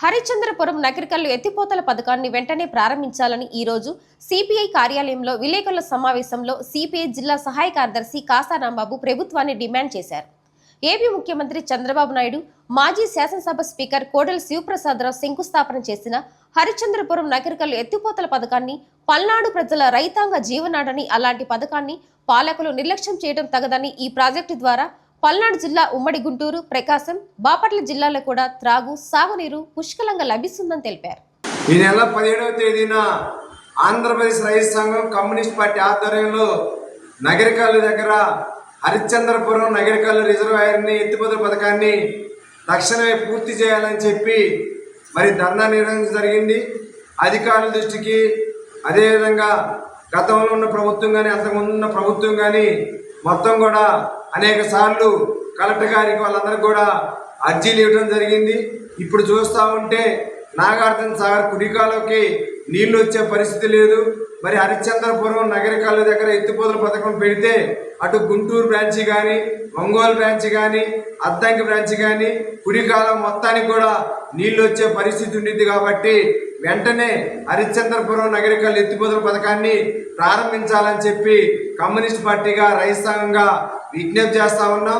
హరిశ్చంద్రపురం నగరికల్లు ఎత్తిపోతల పథకాన్ని వెంటనే ప్రారంభించాలని ఈ రోజు సిపిఐ కార్యాలయంలో విలేకరుల సమావేశంలో సిపిఐ జిల్లా సహాయ కార్యదర్శి కాసా రాంబాబు ప్రభుత్వాన్ని డిమాండ్ చేశారు. ఏపీ ముఖ్యమంత్రి చంద్రబాబు నాయుడు, మాజీ శాసనసభ స్పీకర్ కోడెల శివప్రసాదరావు శంకుస్థాపన చేసిన హరిశ్చంద్రపురం నగరికల్లు ఎత్తిపోతల పథకాన్ని పల్నాడు ప్రజల రైతాంగ జీవనాడని, అలాంటి పథకాన్ని పాలకులు నిర్లక్ష్యం చేయడం తగదని ఈ ప్రాజెక్టు ద్వారా పల్నాడు జిల్లా, ఉమ్మడి గుంటూరు, ప్రకాశం, బాపట్ల జిల్లాలో కూడా త్రాగు, సాగునీరు పుష్కలంగా లభిస్తుందని తెలిపారు. ఈ నెల 17వ తేదీన ఆంధ్రప్రదేశ్ రైతు సంఘం కమ్యూనిస్ట్ పార్టీ ఆధ్వర్యంలో నగరికల్లు దగ్గర హరిశ్చంద్రపురం నగరికల్లు రిజర్వాయర్ని ఎత్తిపోతల పథకాన్ని తక్షణమే పూర్తి చేయాలని చెప్పి మరి ధర్నా నిర్వహించడం జరిగింది. అధికారుల దృష్టికి, అదేవిధంగా గతంలో ఉన్న ప్రభుత్వం కానీ అంతకుముందు ఉన్న ప్రభుత్వం కానీ మొత్తం కూడా అనేక సార్లు కలెక్టర్ గారికి వాళ్ళందరికీ కూడా అర్జీలు ఇవ్వడం జరిగింది. ఇప్పుడు చూస్తూ ఉంటే నాగార్జున సాగర్ కుడికాలోకి నీళ్లు వచ్చే పరిస్థితి లేదు. మరి హరిశ్చంద్రపురం నగరికల్లు దగ్గర ఎత్తిపోతల పథకం పెడితే అటు గుంటూరు బ్రాంచి కానీ, ఒంగోలు బ్రాంచి కానీ, అద్దంకి బ్రాంచి కానీ కుడికాలం మొత్తానికి కూడా నీళ్లు వచ్చే పరిస్థితి ఉండింది. కాబట్టి వెంటనే హరిశ్చంద్రపురం నగరికల్లు ఎత్తిపోతల పథకాన్ని ప్రారంభించాలని చెప్పి కమ్యూనిస్ట్ పార్టీగా, రైతు సంఘంగా విజ్ఞప్తి చేస్తా ఉన్నాం.